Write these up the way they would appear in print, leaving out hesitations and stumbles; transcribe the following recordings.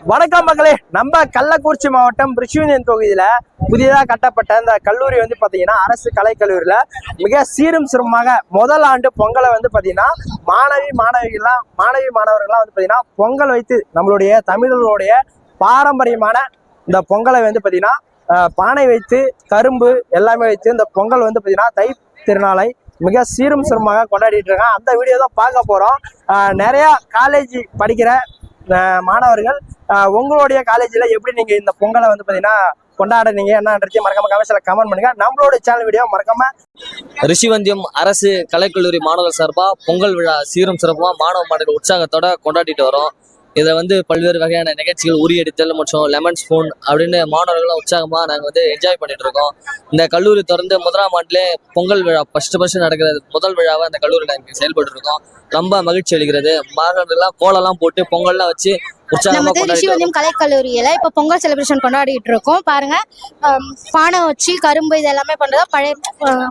வணக்கம் மக்களே, நம்ம கள்ளக்குறிச்சி மாவட்டம் ரிஷிவந்தியம் தொகுதியில புதிதாக கட்டப்பட்ட இந்த கல்லூரி வந்து பாத்தீங்கன்னா அரசு கலைக்கல்லூரியில மிக சீரும் சிறப்பாக முதல் ஆண்டு பொங்கலை வந்து பாத்தீங்கன்னா மாணவி மாணவர்கள்லாம் வந்து பாத்தீங்கன்னா பொங்கல் வைத்து நம்மளுடைய தமிழர்களுடைய பாரம்பரியமான இந்த பொங்கலை வந்து பாத்தீங்கன்னா பானை வைத்து கரும்பு எல்லாமே வைத்து இந்த பொங்கல் வந்து பாத்தீங்கன்னா தை திருநாளை மிக சீரும் சிறப்பாக கொண்டாடிட்டு இருக்காங்க. அந்த வீடியோ தான் பார்க்க போறோம். நிறைய காலேஜ் படிக்கிற மாணவர்கள் உங்களுடைய காலேஜ்ல எப்படி நீங்க இந்த பொங்கலை வந்து பாத்தீங்கன்னா கொண்டாடுறீங்க என்னன்றதையும் மறக்காம கமெண்ட்ஸ்ல கமெண்ட் பண்ணுங்க. நம்மளோட சேனல் வீடியோ மறக்காம. ரிஷிவந்தியம் அரசு கலைக்கல்லூரி மாணவர் சார்பா பொங்கல் விழா சீரும் சிறப்பாக மாணவ மாணவர்கள் உற்சாகத்தோட கொண்டாடிட்டு வரோம். இதை வந்து பல்வேறு வகையான நிகழ்ச்சிகள் உரியடித்தல் மற்றும் லெமன் ஸ்பூன் அப்படின்னு மாணவர்களும் உற்சாகமாக நாங்கள் வந்து என்ஜாய் பண்ணிட்டு இருக்கோம். இந்த கல்லூரி தொடர்ந்து முதலாம் ஆண்டிலே பொங்கல் விழா ஃபர்ஸ்ட் நடக்கிறது முதல் விழாவை அந்த கல்லூரியில் நாங்கள் செயல்பட்டு இருக்கோம். ரொம்ப மகிழ்ச்சி அளிக்கிறது. மாணவர்கள்லாம் கோலம்லாம் போட்டு பொங்கல்லாம் வச்சு நம்ம ரிஷிவந்தியம் கலைக்கல்லூரியில இப்ப பொங்கல் செலிப்ரேஷன் கொண்டாடிட்டு இருக்கோம். பாருங்க, பானை வச்சு கரும்பு இது எல்லாமே பண்றதா பழைய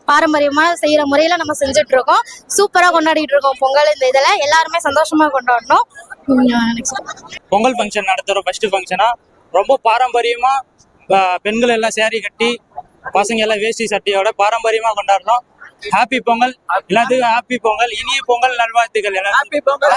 பாரம்பரியமா செய்யற முறையில நம்ம செஞ்சுட்டு இருக்கோம். சூப்பரா கொண்டாடிட்டு இருக்கோம் பொங்கல். இந்த இதுல எல்லாருமே சந்தோஷமா கொண்டாடணும். பொங்கல் ஃபங்க்ஷன் நடத்துறோம். ஃபர்ஸ்ட் ஃபங்க்ஷனா ரொம்ப பாரம்பரியமா பெண்கள் எல்லாம் சேரீ கட்டி பசங்க எல்லாம் வேஷ்டி சட்டையோட பாரம்பரியமா கொண்டாடுறோம். ஹாப்பி பொங்கல் எல்லாத்துக்கும். ஹாப்பி பொங்கல். இனிய பொங்கல் நல்வாழ்த்துக்கள். ஹாப்பி பொங்கல்.